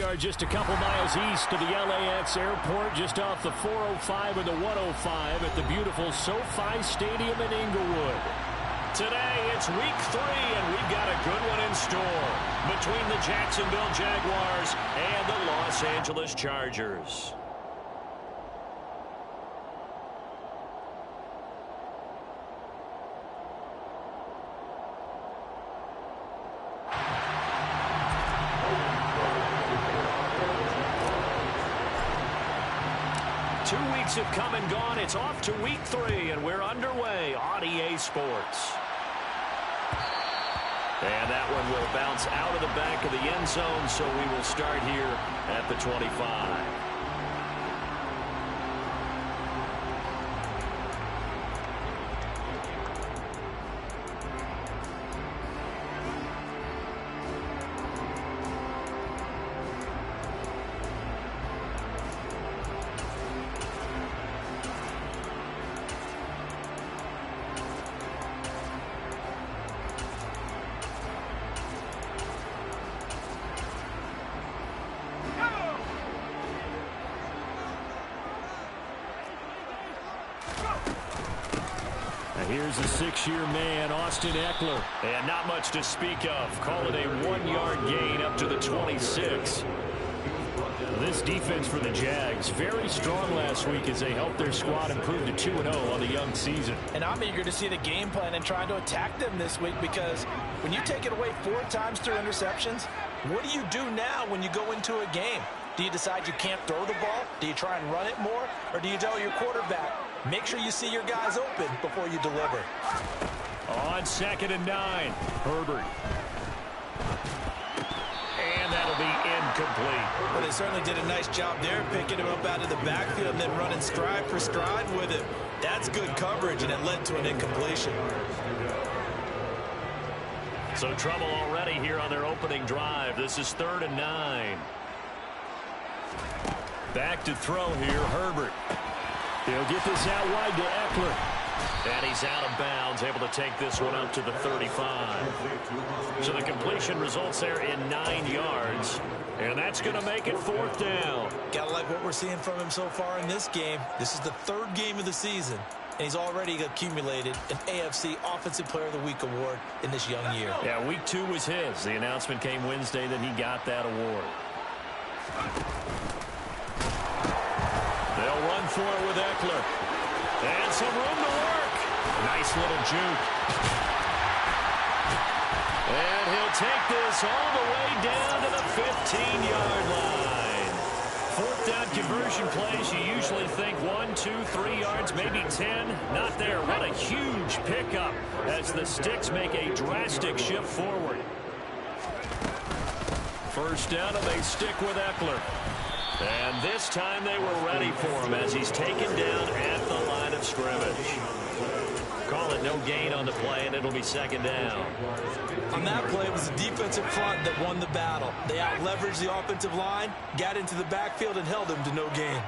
are just a couple miles east of the LAX airport, just off the 405 and the 105 at the beautiful SoFi Stadium in Inglewood. Today, it's week 3, and we've got a good one in store between the Jacksonville Jaguars and the Los Angeles Chargers. Have come and gone. It's off to week 3, and we're underway on EA Sports. And that one will bounce out of the back of the end zone, so we will start here at the 25. Here's a 6-year man, Austin Eckler. And not much to speak of. Call it a 1-yard gain up to the 26. This defense for the Jags, very strong last week as they helped their squad improve to 2-0 on the young season. And I'm eager to see the game plan and trying to attack them this week, because when you take it away 4 times through interceptions, what do you do now when you go into a game? Do you decide you can't throw the ball? Do you try and run it more? Or do you tell your quarterback, make sure you see your guys open before you deliver? On 2nd and 9, Herbert. And that'll be incomplete. Well, they certainly did a nice job there, picking him up out of the backfield and then running stride for stride with him. That's good coverage, and it led to an incompletion. So trouble already here on their opening drive. This is 3rd and 9. Back to throw here, Herbert. He'll get this out wide to Eckler. And he's out of bounds, able to take this one up to the 35. So the completion results there in 9 yards. And that's going to make it 4th down. Gotta like what we're seeing from him so far in this game. This is the 3rd game of the season, and he's already accumulated an AFC Offensive Player of the Week award in this young year. Yeah, week 2 was his. The announcement came Wednesday that he got that award. They'll run for it with Eckler. And some room to work. Nice little juke. And he'll take this all the way down to the 15-yard line. 4th down conversion plays, you usually think 1, 2, 3 yards, maybe 10. Not there. What a huge pickup as the Sticks make a drastic shift forward. 1st down, and they stick with Eckler. And this time they were ready for him as he's taken down at the line of scrimmage. Call it no gain on the play, and it'll be 2nd down. On that play, it was the defensive front that won the battle. They out-leveraged the offensive line, got into the backfield, and held him to no gain.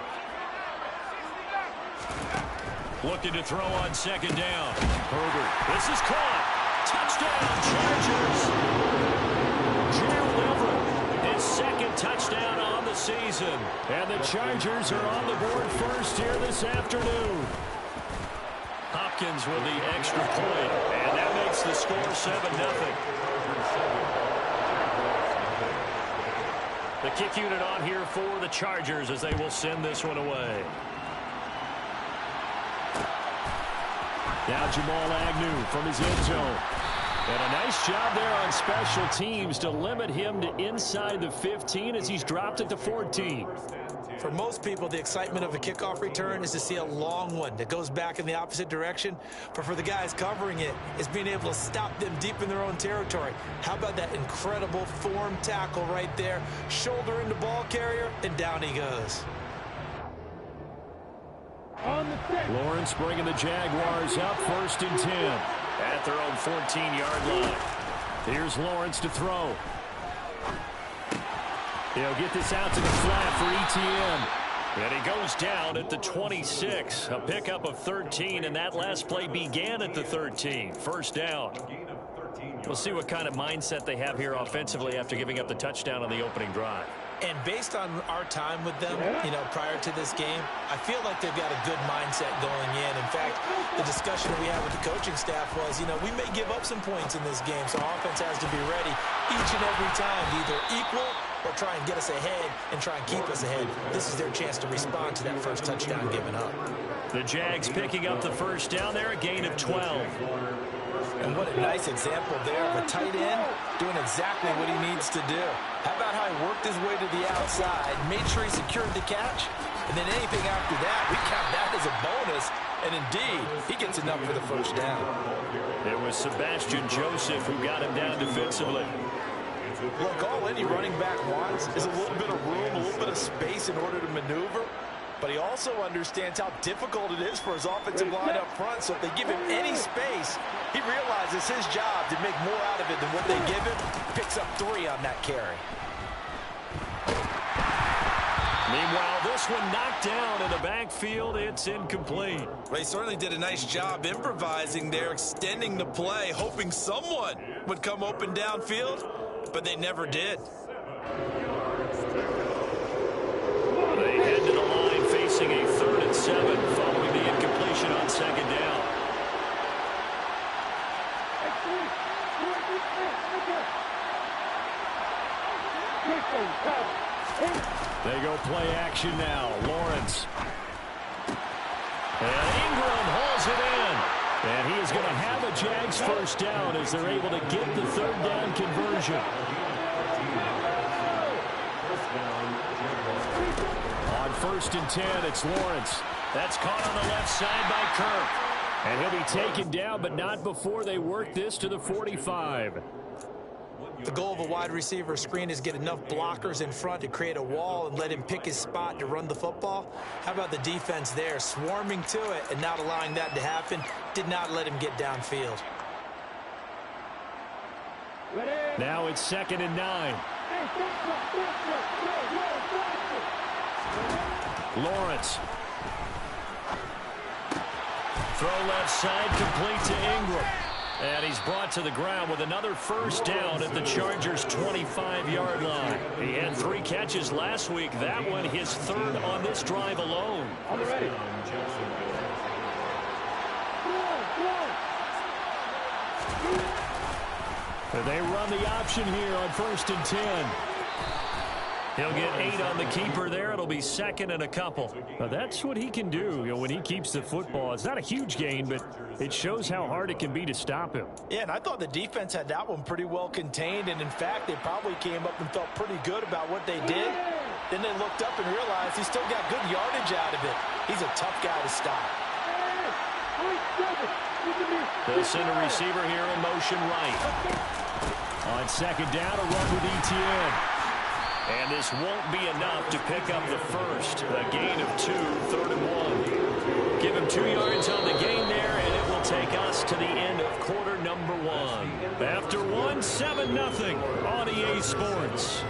Looking to throw on 2nd down. Herbert. This is caught. Touchdown, Chargers. Gerald Everett, his 2nd touchdown on the season. And the Chargers are on the board first here this afternoon. Hopkins with the extra point, and that makes the score 7-0. The kick unit on here for the Chargers as they will send this one away. Now Jamal Agnew from his end zone. And a nice job there on special teams to limit him to inside the 15 as he's dropped at the 14. For most people, the excitement of a kickoff return is to see a long one that goes back in the opposite direction. But for the guys covering it, it's being able to stop them deep in their own territory. How about that incredible form tackle right there? Shoulder into ball carrier, and down he goes. Lawrence bringing the Jaguars up 1st and 10 at their own 14-yard line. Here's Lawrence to throw. He'll get this out to the flat for ETN. And he goes down at the 26. A pickup of 13, and that last play began at the 13. 1st down. We'll see what kind of mindset they have here offensively after giving up the touchdown on the opening drive. And based on our time with them, prior to this game, I feel like they've got a good mindset going in. In fact, the discussion that we had with the coaching staff was, we may give up some points in this game, so our offense has to be ready each and every time to either equal or try and get us ahead and try and keep us ahead. This is their chance to respond to that first touchdown given up. The Jags picking up the first down there, a gain of 12. And what a nice example there of a tight end doing exactly what he needs to do. How about how he worked his way to the outside, made sure he secured the catch, and then anything after that, we count that as a bonus. And indeed, he gets enough for the first down. It was Sebastian Joseph who got him down defensively. Look, all any running back wants is a little bit of room, a little bit of space in order to maneuver. But he also understands how difficult it is for his offensive line up front. So if they give him any space, he realizes his job to make more out of it than what they give him. Picks up 3 on that carry. Meanwhile, this one knocked down in the backfield. It's incomplete. Well, he certainly did a nice job improvising there, extending the play, hoping someone would come open downfield, but they never did. They head to the line facing a 3rd and 7 following the incompletion on 2nd down. They go play action now. Lawrence. And Ingram hauls it in. And he is going to have a Jags first down as they're able to get the 3rd down conversion. On 1st and 10, it's Lawrence. That's caught on the left side by Kirk. And he'll be taken down, but not before they work this to the 45. The goal of a wide receiver screen is get enough blockers in front to create a wall and let him pick his spot to run the football. How about the defense there, swarming to it and not allowing that to happen? Did not let him get downfield. Now it's 2nd and 9. Lawrence. Throw left side, complete to Ingram. And he's brought to the ground with another first down at the Chargers' 25-yard line. He had 3 catches last week. That one his 3rd on this drive alone. They run the option here on 1st and 10. He'll get 8 on the keeper there. It'll be 2nd and a couple. Now that's what he can do, when he keeps the football. It's not a huge gain, but it shows how hard it can be to stop him. Yeah, and I thought the defense had that one pretty well contained. And in fact, they probably came up and felt pretty good about what they did. Then they looked up and realized he still got good yardage out of it. He's a tough guy to stop. They'll send a receiver here in motion right. On 2nd down, a run with ETN. And this won't be enough to pick up the first. A gain of 2, 3rd and 1. Give him 2 yards on the gain there, and it will take us to the end of quarter number 1. After 1, 7-0 on EA Sports.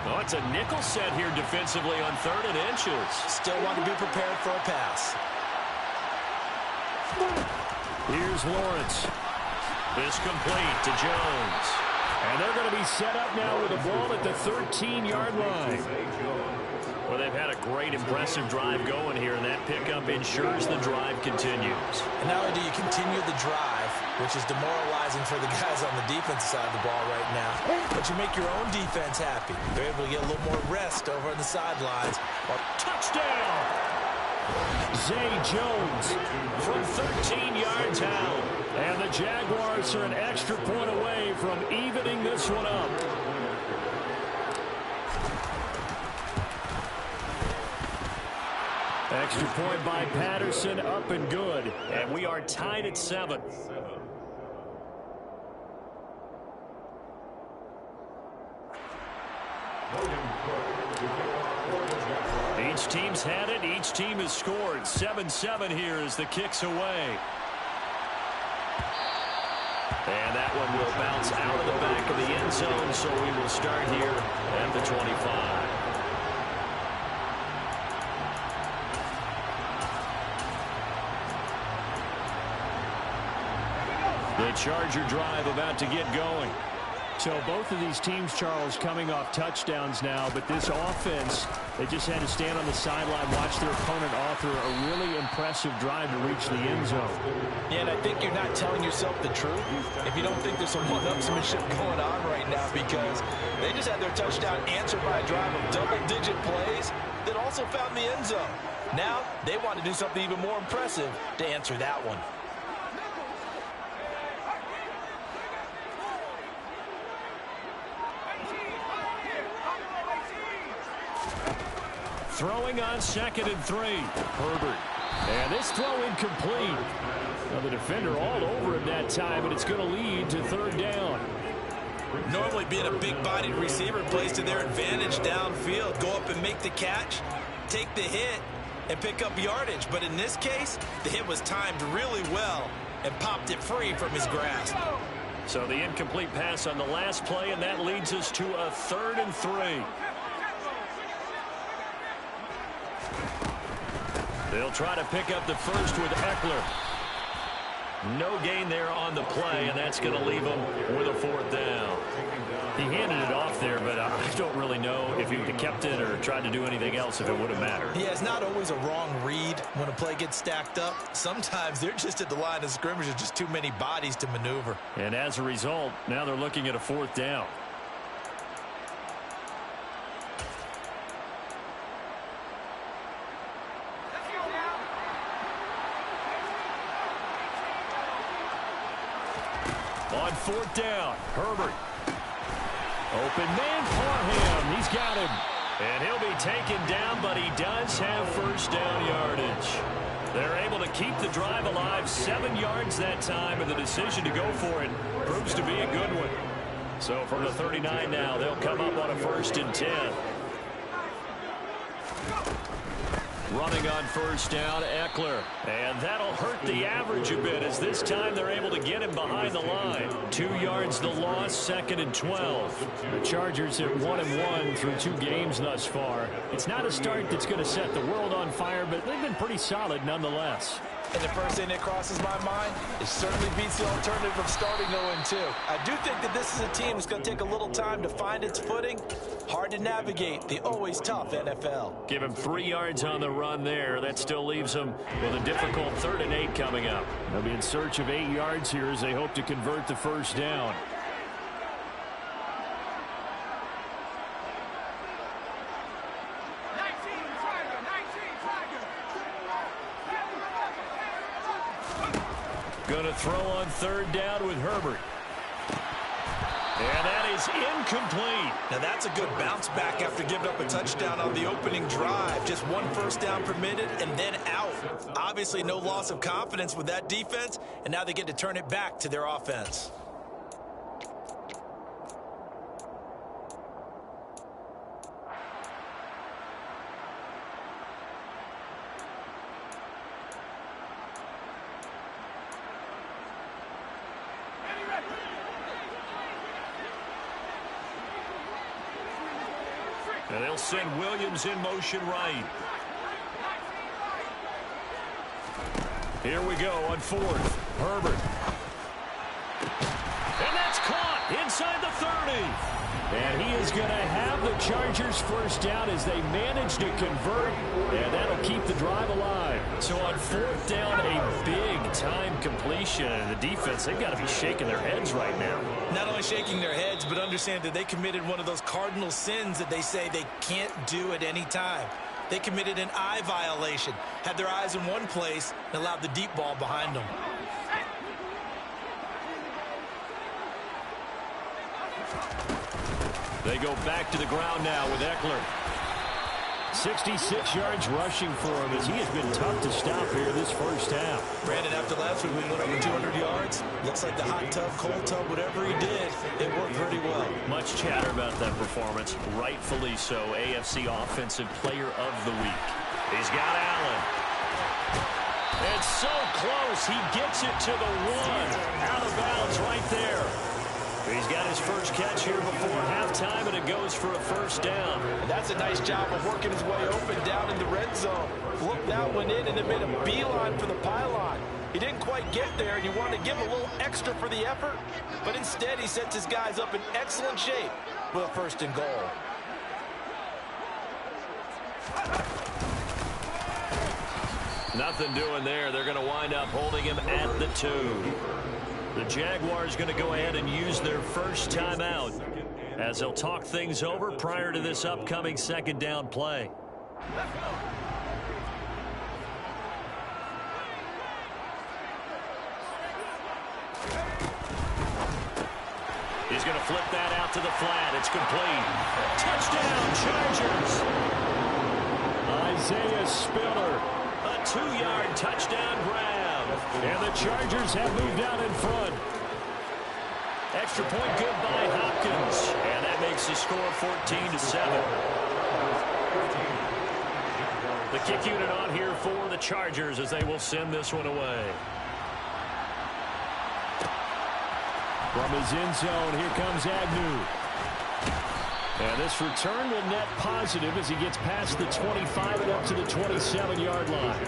Oh, it's a nickel set here defensively on 3rd and inches. Still want to be prepared for a pass. Here's Lawrence. This complete to Jones. And they're going to be set up now with the ball at the 13-yard line. Well, they've had a great, impressive drive going here, and that pickup ensures the drive continues. And not only do you continue the drive, which is demoralizing for the guys on the defensive side of the ball right now, but you make your own defense happy. They're able to get a little more rest over on the sidelines. Touchdown! Zay Jones from 13 yards out. And the Jaguars are an extra point away from evening this one up. Extra point by Patterson, up and good. And we are tied at 7. Each team's had it. Each team has scored. 7-7 here as the kick's away. And that one will bounce out of the back of the end zone, so we will start here at the 25. The Charger drive about to get going. So both of these teams, Charles, coming off touchdowns now, but this offense, they just had to stand on the sideline, watch their opponent author a really impressive drive to reach the end zone. Yeah, and I think you're not telling yourself the truth if you don't think there's some one-upsmanship going on right now, because they just had their touchdown answered by a drive of double-digit plays that also found the end zone. Now they want to do something even more impressive to answer that one. Throwing on 2nd and 3. Herbert. And this throw incomplete. Well, the defender all over him that time, and it's going to lead to 3rd down. Normally being a big-bodied receiver plays to their advantage downfield. Go up and make the catch, take the hit, and pick up yardage. But in this case, the hit was timed really well and popped it free from his grasp. So the incomplete pass on the last play, and that leads us to a 3rd and 3. They'll try to pick up the first with Eckler. No gain there on the play, and that's going to leave them with a 4th down. He handed it off there, but I don't really know if he would have kept it or tried to do anything else if it would have mattered. Yeah, it's not always a wrong read when a play gets stacked up. Sometimes they're just at the line of scrimmage. There's just too many bodies to maneuver. And as a result, now they're looking at a 4th down. On 4th down, Herbert. Open man for him. He's got him. And he'll be taken down, but he does have 1st down yardage. They're able to keep the drive alive, 7 yards that time, and the decision to go for it proves to be a good one. So from the 39 now, they'll come up on a 1st and 10. Running on 1st down, Eckler. And that'll hurt the average a bit, as this time they're able to get him behind the line. 2 yards the loss, 2nd and 12. The Chargers at 1-1 through 2 games thus far. It's not a start that's going to set the world on fire, but they've been pretty solid nonetheless. And the first thing that crosses my mind, it certainly beats the alternative of starting 0-2. I do think that this is a team that's going to take a little time to find its footing. Hard to navigate the always tough NFL. Give him 3 yards on the run there. That still leaves him with a difficult 3rd and 8 coming up. They'll be in search of 8 yards here as they hope to convert the 1st down. Going to throw on 3rd down with Herbert. And that is incomplete. Now that's a good bounce back after giving up a touchdown on the opening drive. Just 1 1st down permitted and then out. Obviously no loss of confidence with that defense, and now they get to turn it back to their offense. And they'll send Williams in motion right. Here we go on 4th. Herbert. And that's caught inside the 30. And he is going to have the Chargers 1st down as they manage to convert, and that'll keep the drive alive. So on 4th down, a big-time completion. And the defense, they've got to be shaking their heads right now. Not only shaking their heads, but understand that they committed one of those cardinal sins that they say they can't do at any time. They committed an eye violation, had their eyes in one place, and allowed the deep ball behind them. They go back to the ground now with Eckler. 66 yards rushing for him as he has been tough to stop here this 1st half. Brandon, after last week, we went over 200 yards. Looks like the hot tub, cold tub, whatever he did, it worked pretty well. Much chatter about that performance. Rightfully so. AFC Offensive Player of the Week. He's got Allen. It's so close. He gets it to the 1. Out of bounds right there. He's got his first catch here before halftime, and it goes for a 1st down. And that's a nice job of working his way open down in the red zone. Look, that went in, and it made a beeline for the pylon. He didn't quite get there, and you wanted to give him a little extra for the effort, but instead he sets his guys up in excellent shape with a 1st and goal. Nothing doing there. They're going to wind up holding him at the 2. The Jaguars going to go ahead and use their first timeout as they'll talk things over prior to this upcoming 2nd down play. He's going to flip that out to the flat. It's complete. Touchdown, Chargers. Isaiah Spiller. A 2-yard touchdown grab. And the Chargers have moved out in front. Extra point good by Hopkins. And that makes the score 14-7. The kick unit on here for the Chargers as they will send this one away. From his end zone, here comes Agnew. And this return will net positive as he gets past the 25 and up to the 27-yard line.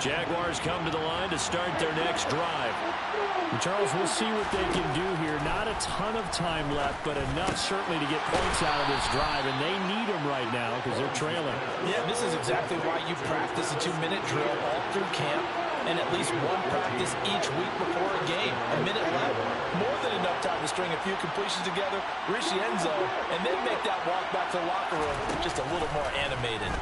Jaguars come to the line to start their next drive. And Charles, we'll see what they can do here. Not a ton of time left, but enough certainly to get points out of this drive, and they need them right now because they're trailing. Yeah, this is exactly why you practice a 2-minute drill all through camp and at least one practice each week before a game. A minute left, more than enough time to string a few completions together, reach the end zone, and then make that walk back to the locker room just a little more animated.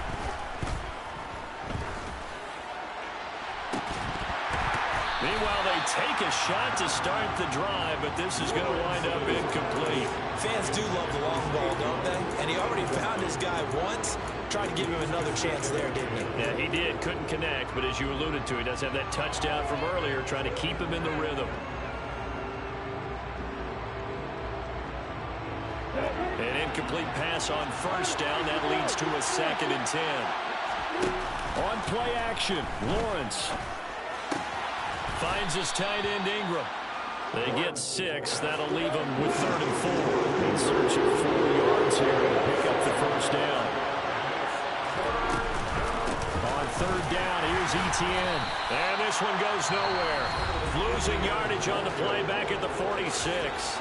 Meanwhile, they take a shot to start the drive, but this is going to wind up incomplete. Fans do love the long ball, don't they? And he already found his guy once. Tried to give him another chance there, didn't he? Yeah, he did. Couldn't connect, but as you alluded to, he does have that touchdown from earlier, trying to keep him in the rhythm. An incomplete pass on 1st down. That leads to a 2nd and 10. On play action, Lawrence. Finds his tight end Ingram. They get 6. That'll leave them with 3rd and 4. In search of 4 yards here to pick up the 1st down. On 3rd down, here's Etienne. And this one goes nowhere. Losing yardage on the play back at the 46.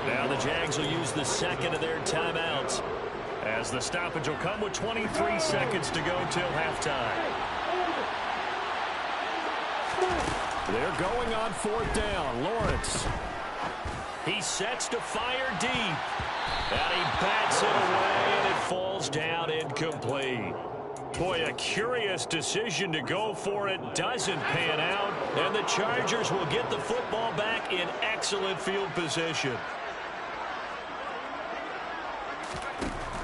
Now the Jags will use the 2nd of their timeouts, as the stoppage will come with 23 seconds to go till halftime. They're going on 4th down. Lawrence. He sets to fire deep. And he bats it away, and it falls down incomplete. Boy, a curious decision to go for it. Doesn't pan out. And the Chargers will get the football back in excellent field position.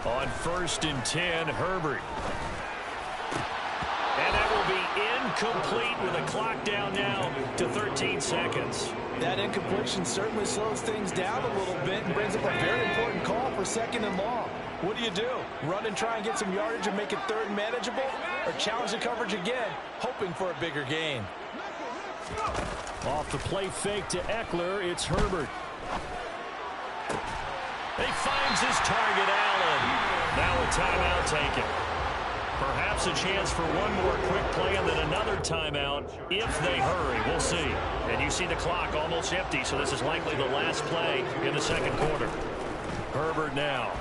On 1st and 10, Herbert. And that will be incomplete with a clock down now to 13 seconds. That incompletion certainly slows things down a little bit and brings up a very important call for 2nd and long. What do? Run and try and get some yardage and make it 3rd manageable? Or challenge the coverage again, hoping for a bigger gain? Off the play fake to Eckler, it's Herbert. He finds his target, Allen. Now a timeout taken. Perhaps a chance for one more quick play and then another timeout if they hurry. We'll see. And you see the clock almost empty, so this is likely the last play in the 2nd quarter. Herbert now.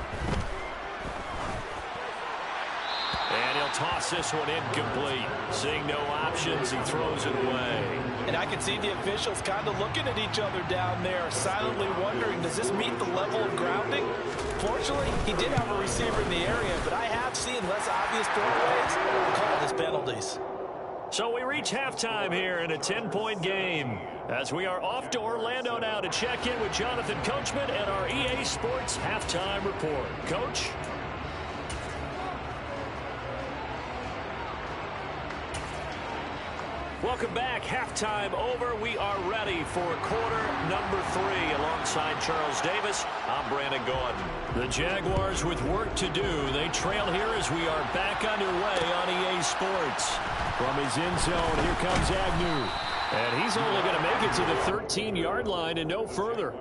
And he'll toss this one incomplete. Seeing no options, he throws it away. And I can see the officials kind of looking at each other down there, silently wondering, does this meet the level of grounding? Fortunately, he did have a receiver in the area, but I have seen less obvious throwaways called as penalties. So we reach halftime here in a 10-point game, as we are off to Orlando now to check in with Jonathan Coachman and our EA Sports Halftime Report. Coach? Welcome back. Halftime over. We are ready for quarter number 3. Alongside Charles Davis, I'm Brandon Gordon. The Jaguars with work to do. They trail here as we are back underway on EA Sports. From his end zone, here comes Agnew. And he's only going to make it to the 13-yard line and no further.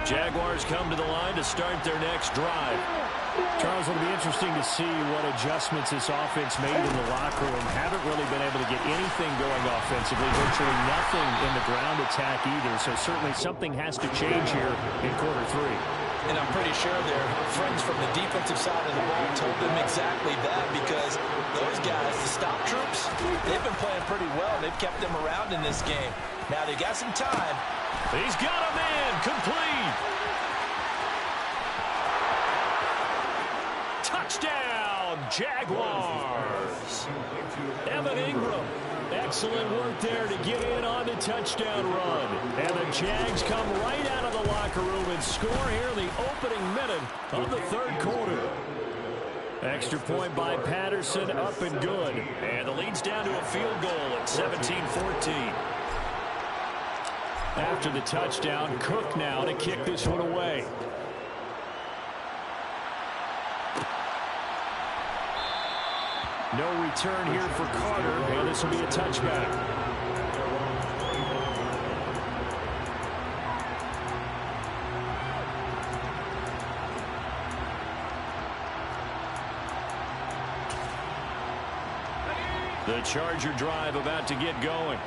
Jaguars come to the line to start their next drive. Charles, it'll be interesting to see what adjustments this offense made in the locker room. Haven't really been able to get anything going offensively, virtually nothing in the ground attack either. So certainly something has to change here in quarter three. And I'm pretty sure their friends from the defensive side of the ball told them exactly that, because those guys, the stop troops, they've been playing pretty well. They've kept them around in this game. Now they got some time. He's got a man complete. Touchdown, Jaguars. Evan Ingram. Excellent work there to get in on the touchdown run. And the Jags come right out of the locker room and score here in the opening minute of the third quarter. Extra point by Patterson, up and good. And the lead's down to a field goal at 17-14. After the touchdown, Cook now to kick this one away. No return here for Carter, and this will be a touchback. The Charger drive about to get going.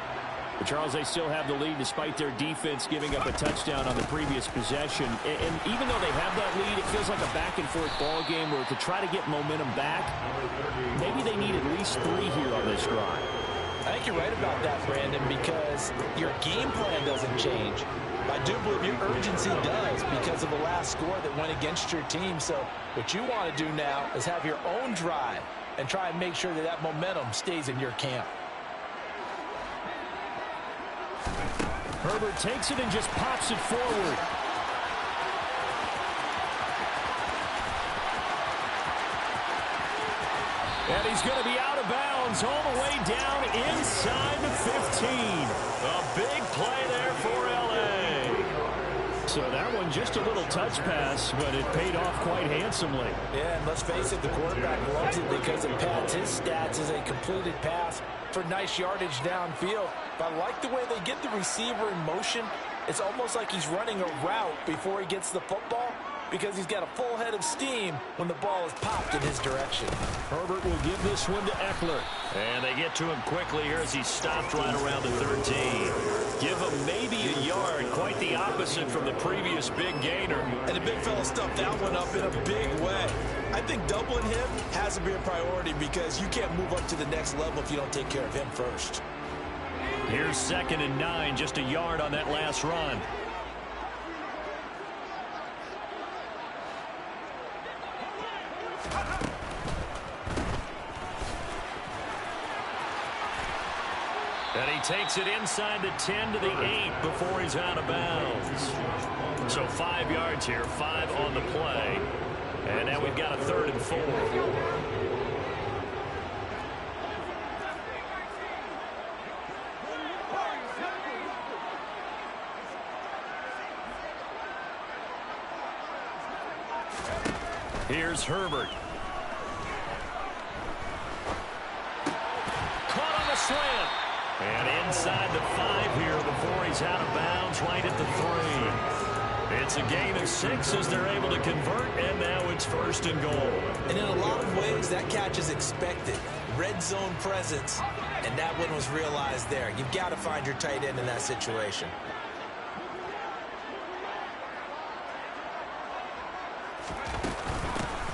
But Charles, they still have the lead despite their defense giving up a touchdown on the previous possession. And even though they have that lead, it feels like a back-and-forth ball game where to try to get momentum back, maybe they need at least 3 here on this drive. I think you're right about that, Brandon, because your game plan doesn't change. I do believe your urgency does because of the last score that went against your team. So what you want to do now is have your own drive and try and make sure that that momentum stays in your camp. Herbert takes it and just pops it forward. And he's going to be out of bounds all the way down inside the 15. A big play there for L.A. So that one just a little touch pass, but it paid off quite handsomely. Yeah, and let's face it, the quarterback loves it because it pads his stats as a completed pass for nice yardage downfield. But I like the way they get the receiver in motion. It's almost like he's running a route before he gets the football, because he's got a full head of steam when the ball is popped in his direction. Herbert will give this one to Eckler. And they get to him quickly here as he stopped right around the 13. Give him maybe a yard, quite the opposite from the previous big gainer. And the big fella stuffed that one up in a big way. I think doubling him has to be a priority because you can't move up to the next level if you don't take care of him first. Here's 2nd and 9, just a yard on that last run. And he takes it inside the 10 to the 8 before he's out of bounds. So 5 yards here, 5 on the play. And now we've got a 3rd and 4. Here's Herbert. Caught on the slant. And inside the 5 here before he's out of bounds, right at the 3. It's a gain of 6 as they're able to convert, and now it's 1st and goal. And in a lot of ways, that catch is expected. Red zone presence, and that one was realized there. You've got to find your tight end in that situation.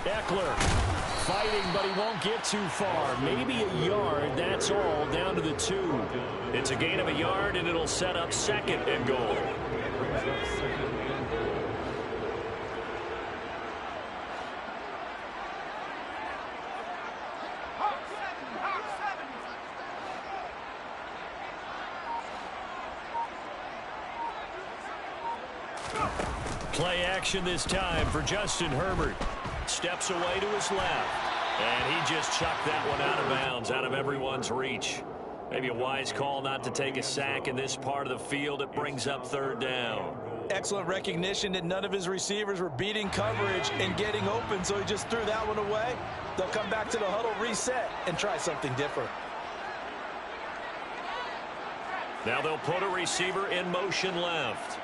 Eckler fighting, but he won't get too far. Maybe a yard, that's all, down to the 2. It's a gain of a yard, and it'll set up 2nd and goal. Play action this time for Justin Herbert. Steps away to his left. And he just chucked that one out of bounds, out of everyone's reach. Maybe a wise call not to take a sack in this part of the field. It brings up 3rd down. Excellent recognition that none of his receivers were beating coverage and getting open, so he just threw that one away. They'll come back to the huddle, reset, and try something different. Now they'll put a receiver in motion left.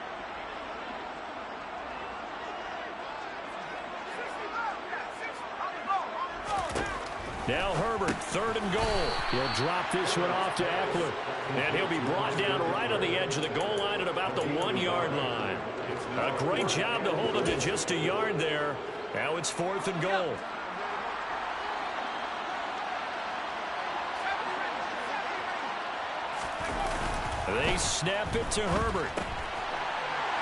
Now Herbert, 3rd and goal. He'll drop this one off to Eckler. And he'll be brought down right on the edge of the goal line at about the 1-yard line. A great job to hold him to just a yard there. Now it's 4th and goal. They snap it to Herbert.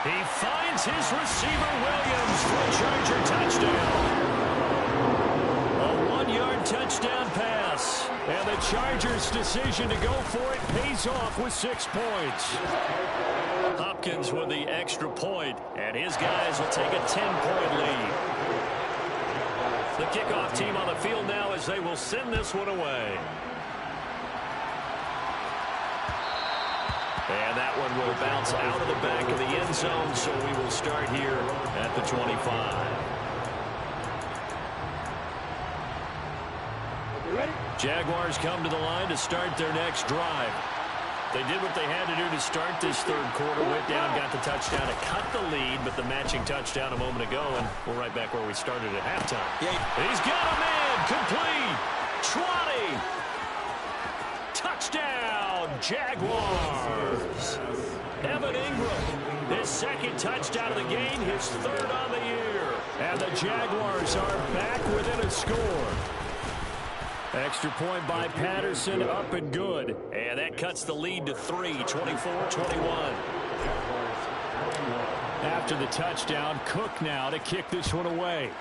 He finds his receiver, Williams, for a Charger touchdown. A 1-yard touchdown pass. And the Chargers' decision to go for it pays off with 6 points. Hopkins with the extra point, and his guys will take a 10-point lead. The kickoff team on the field now as they will send this one away. And that one will bounce out of the back of the end zone, so we will start here at the 25. Jaguars come to the line to start their next drive. They did what they had to do to start this 3rd quarter, went down, got the touchdown to cut the lead, but the matching touchdown a moment ago, and we're right back where we started at halftime. Yeah. He's got a man, complete, trotting, touchdown, Jaguars. Evan Ingram, his 2nd touchdown of the game, his 3rd on the year. And the Jaguars are back within a score. Extra point by Patterson, up and good. And that cuts the lead to 3, 24-21. After the touchdown, Cook now to kick this one away.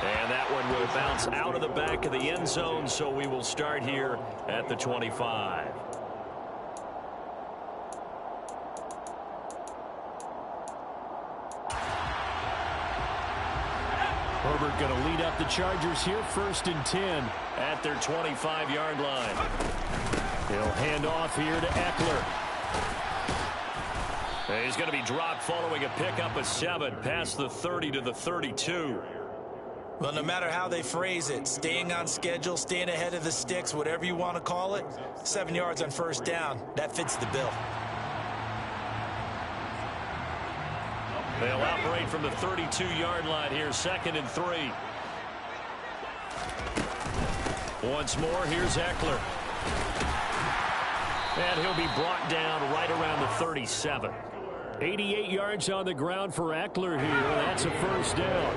And that one will bounce out of the back of the end zone, so we will start here at the 25. Herbert going to lead up the Chargers here, 1st and 10 at their 25-yard line. He'll hand off here to Eckler. He's going to be dropped following a pickup of 7 past the 30 to the 32. Well, no matter how they phrase it, staying on schedule, staying ahead of the sticks, whatever you want to call it, 7 yards on 1st down, that fits the bill. They'll operate from the 32-yard line here, 2nd and 3. Once more, here's Eckler. And he'll be brought down right around the 37. 88 yards on the ground for Eckler here. That's a 1st down.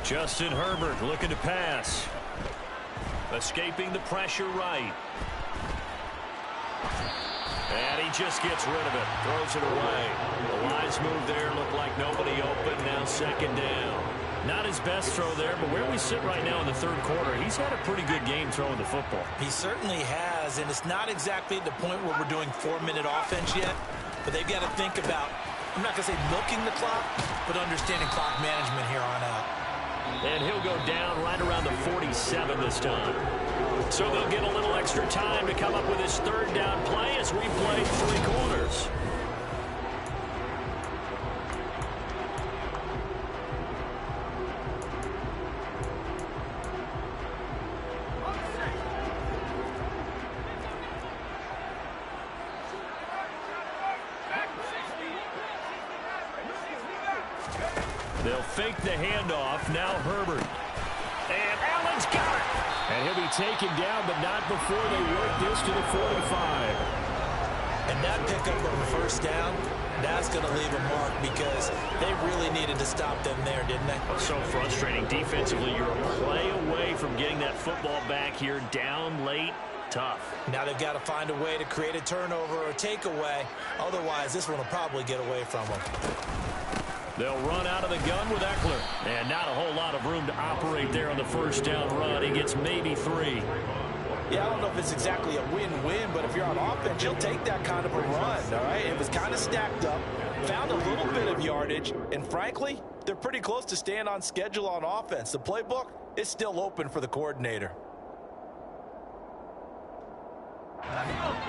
Justin Herbert looking to pass. Escaping the pressure right. And he just gets rid of it. Throws it away. The wise move there. Looked like nobody open. Now 2nd down. Not his best throw there, but where we sit right now in the 3rd quarter, he's had a pretty good game throwing the football. He certainly has, and it's not exactly at the point where we're doing 4-minute offense yet, but they've got to think about, I'm not going to say milking the clock, but understanding clock management here on out. And he'll go down right around the 47 this time. So they'll get a little extra time to come up with his 3rd down play as we play 3 quarters. They'll fake the handoff. Now Herbert. And Allen's got it. And he'll be taken down, but not before they work this to the 45. And that pickup of a 1st down, that's going to leave a mark because they really needed to stop them there, didn't they? So frustrating. Defensively, you're a play away from getting that football back here down late. Tough. Now they've got to find a way to create a turnover or takeaway. Otherwise, this one will probably get away from them. They'll run out of the gun with Eckler. And not a whole lot of room to operate there on the 1st down run. He gets maybe 3. Yeah, I don't know if it's exactly a win-win, but if you're on offense, you'll take that kind of a run, all right? It was kind of stacked up, found a little bit of yardage, and frankly, they're pretty close to staying on schedule on offense. The playbook is still open for the coordinator.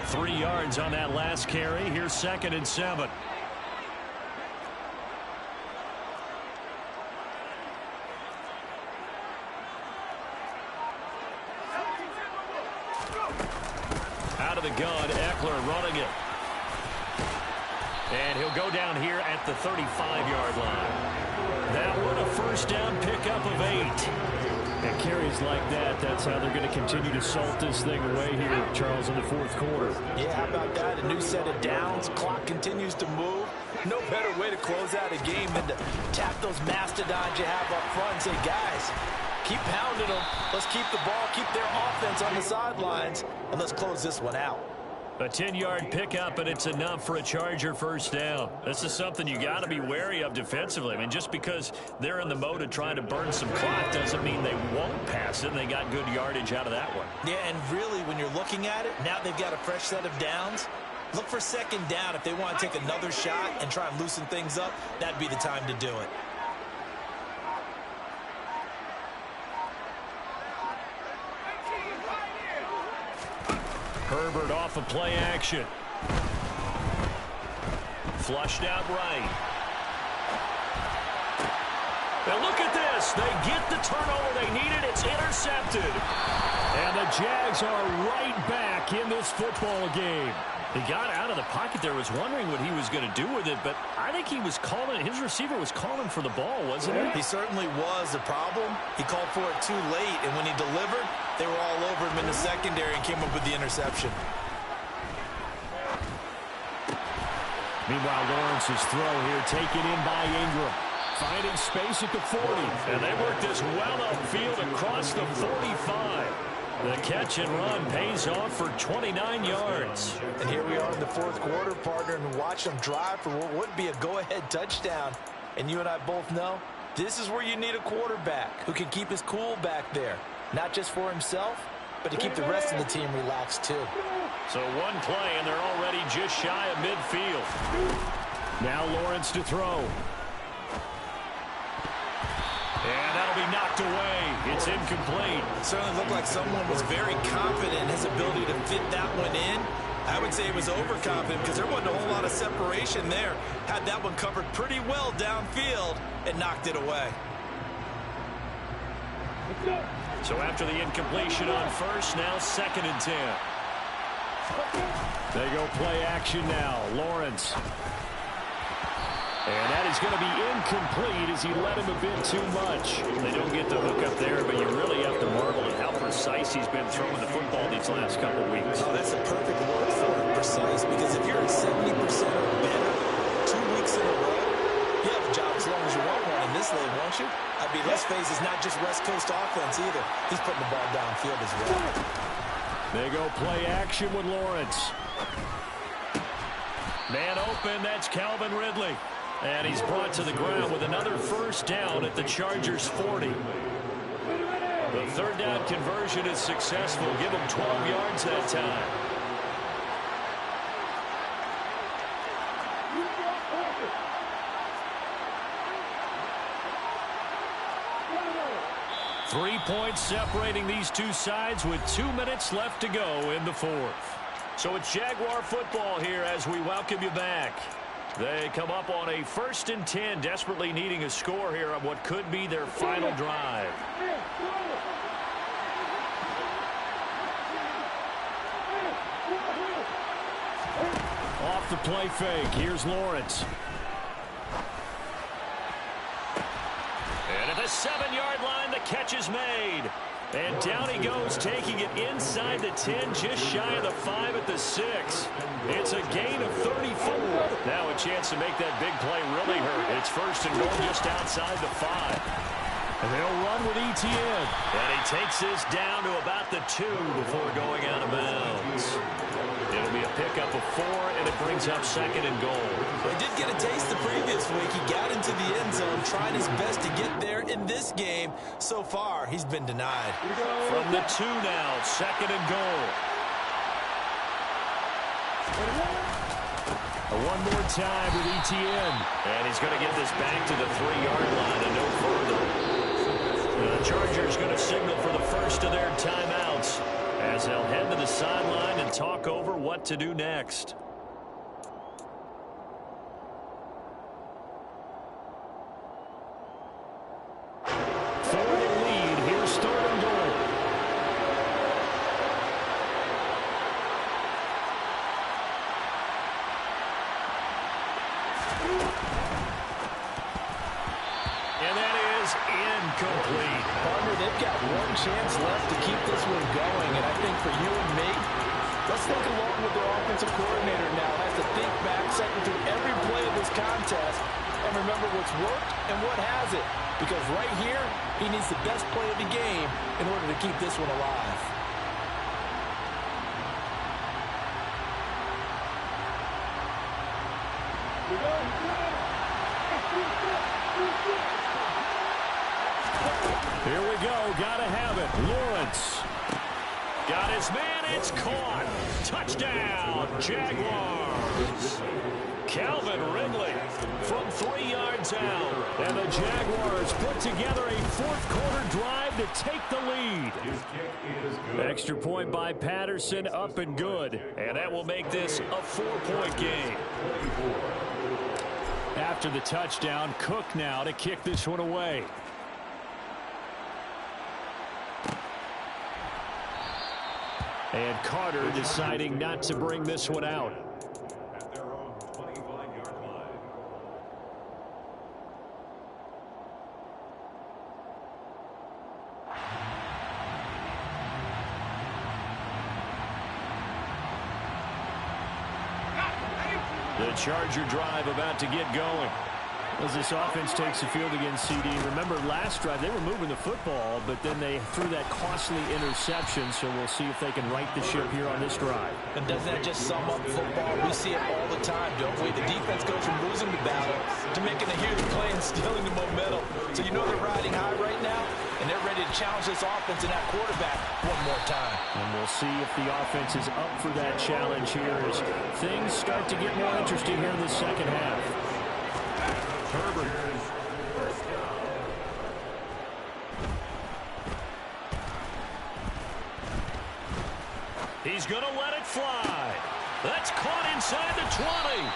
3 yards on that last carry. Here's 2nd and 7. of the gun. Eckler running it. And he'll go down here at the 35-yard line. That one a first down pickup of 8. And carries like that, that's how they're going to continue to salt this thing away here, Charles, in the fourth quarter. Yeah, how about that? A new set of downs. Clock continues to move. No better way to close out a game than to tap those mastodons you have up front and say, guys, keep pounding them. Let's keep the ball, keep their offense on the sidelines, and let's close this one out. A 10-yard pickup, and it's enough for a Charger first down. This is something you got to be wary of defensively. I mean, just because they're in the mode of trying to burn some clock doesn't mean they won't pass it, and they got good yardage out of that one. Yeah, and really, when you're looking at it, now they've got a fresh set of downs. Look for second down. If they want to take another shot and try and loosen things up, that'd be the time to do it. Herbert off of play action. Flushed out right. Now look at this. They get the turnover they needed. It's intercepted. And the Jags are right back in this football game. He got out of the pocket there, was wondering what he was going to do with it, but I think he was calling, his receiver was calling for the ball, wasn't he? He certainly was. The problem, he called for it too late, and when he delivered, they were all over him in the secondary and came up with the interception. Meanwhile, Lawrence's throw here taken in by Ingram. Finding space at the 40. And they work this well upfield across the 45. The catch and run pays off for 29 yards. And here we are in the fourth quarter, partner, and watch them drive for what would be a go-ahead touchdown. And you and I both know this is where you need a quarterback who can keep his cool back there. Not just for himself, but to keep the rest of the team relaxed too. So one play, and they're already just shy of midfield. Now Lawrence to throw. And that'll be knocked away. It's incomplete. It certainly looked like someone was very confident in his ability to fit that one in. I would say he was overconfident because there wasn't a whole lot of separation there. Had that one covered pretty well downfield and knocked it away. So after the incompletion on first, now 2nd and 10. They go play action now. Lawrence. And that is going to be incomplete as he let him a bit too much. They don't get the hook up there, but you really have to marvel at how precise he's been throwing the football these last couple of weeks. Oh, that's a perfect word for it, precise, because if you're at 70% or better 2 weeks in a row, you have a job as long as you want one in this league, won't you? I mean, let's face it, it's not just West Coast offense either. He's putting the ball downfield as well. They go play action with Lawrence. Man open, that's Calvin Ridley. And he's brought to the ground with another first down at the Chargers' 40. The third down conversion is successful. Give him 12 yards that time. Three points separating these two sides with 2 minutes left to go in the fourth. So it's Jaguar football here as we welcome you back. They come up on a 1st and 10, desperately needing a score here on what could be their final drive. Off the play fake. Here's Lawrence. And at the 7-yard line, the catch is made. And down he goes, taking it inside the 10, just shy of the 5 at the 6. It's a gain of 34. Now a chance to make that big play really hurt. It's 1st and goal just outside the 5. And they'll run with ETN. And he takes this down to about the 2 before going out of bounds. It'll be a pickup of 4, and it brings up 2nd and goal. He did get a taste the previous week. He got into the end zone, trying his best to get there in this game. So far, he's been denied. From the 2 now, 2nd and goal. One more time with ETN. And he's going to get this back to the 3-yard line and no further. The Chargers going to signal for the first of their timeouts as they'll head to the sideline and talk over what to do next. For the lead, here's 3rd and goal. And that is incomplete. Partner, they've got one chance left to keep this one going, and I think for you and me, let's think along with their offensive coordinator now. Has to think back, cycle through every play of this contest, and remember what's worked and what hasn't. Because right here, he needs the best play of the game in order to keep this one alive. Here we go. Gotta have it. Lawrence. Got his man. It's caught. Touchdown, Jaguars. Calvin Ridley from 3 yards out. And the Jaguars put together a fourth-quarter drive to take the lead. Extra point by Patterson, up and good. And that will make this a 4-point game. After the touchdown, Cook now to kick this one away. And Carter deciding not to bring this one out. At their own 25-yard line. The Charger drive about to get going. As this offense takes the field against CD, remember last drive they were moving the football, but then they threw that costly interception, so we'll see if they can right the ship here on this drive. And doesn't that just sum up football? We see it all the time, don't we? The defense goes from losing the battle to making a huge play and stealing the momentum. So you know they're riding high right now, and they're ready to challenge this offense and that quarterback one more time. And we'll see if the offense is up for that challenge here as things start to get more interesting here in the second half. Herbert. He's going to let it fly. That's caught inside the 20.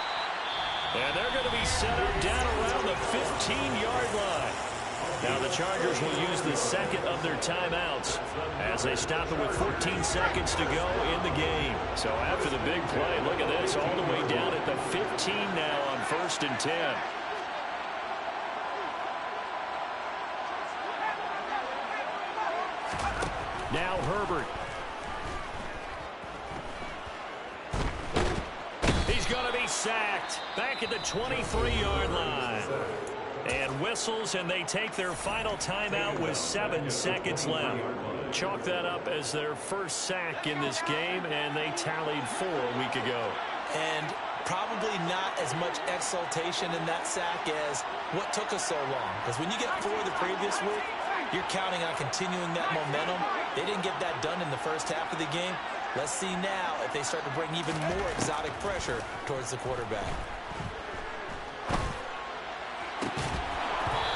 And they're going to be set up down around the 15-yard line. Now the Chargers will use the second of their timeouts as they stop it with 14 seconds to go in the game. So after the big play, look at this, all the way down at the 15 now on 1st and 10. Now Herbert. He's going to be sacked back at the 23-yard line. And whistles, and they take their final timeout with 7 seconds left. Chalk that up as their first sack in this game, and they tallied 4 a week ago. And probably not as much exultation in that sack as what took us so long. Because when you get 4 the previous week, you're counting on continuing that momentum. They didn't get that done in the first half of the game. Let's see now if they start to bring even more exotic pressure towards the quarterback.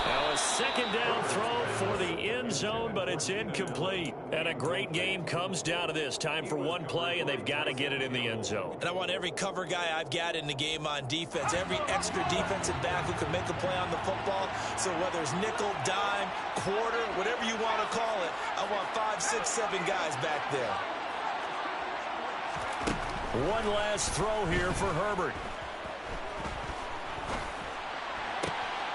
Now a second down throw for the end zone, but it's incomplete. And a great game comes down to this. Time for one play, and they've got to get it in the end zone. And I want every cover guy I've got in the game on defense, every extra defensive back who can make a play on the football. So whether it's nickel, dime, quarter, whatever you want to call it, I want 5, 6, 7 guys back there. One last throw here for Herbert.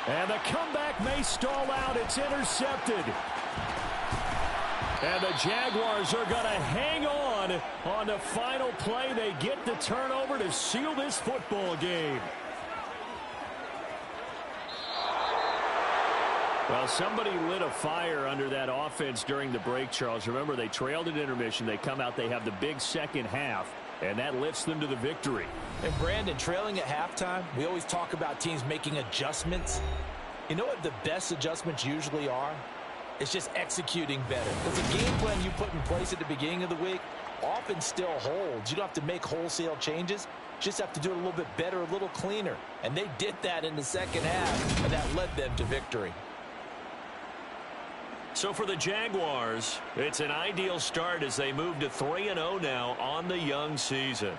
And the comeback may stall out. It's intercepted. And the Jaguars are going to hang on the final play. They get the turnover to seal this football game. Well, somebody lit a fire under that offense during the break, Charles. Remember, they trailed at intermission. They come out, they have the big second half, and that lifts them to the victory. And Brandon, trailing at halftime, we always talk about teams making adjustments. You know what the best adjustments usually are? It's just executing better. Because the game plan you put in place at the beginning of the week often still holds. You don't have to make wholesale changes. You just have to do it a little bit better, a little cleaner. And they did that in the second half, and that led them to victory. So for the Jaguars, it's an ideal start as they move to 3-0 now on the young season.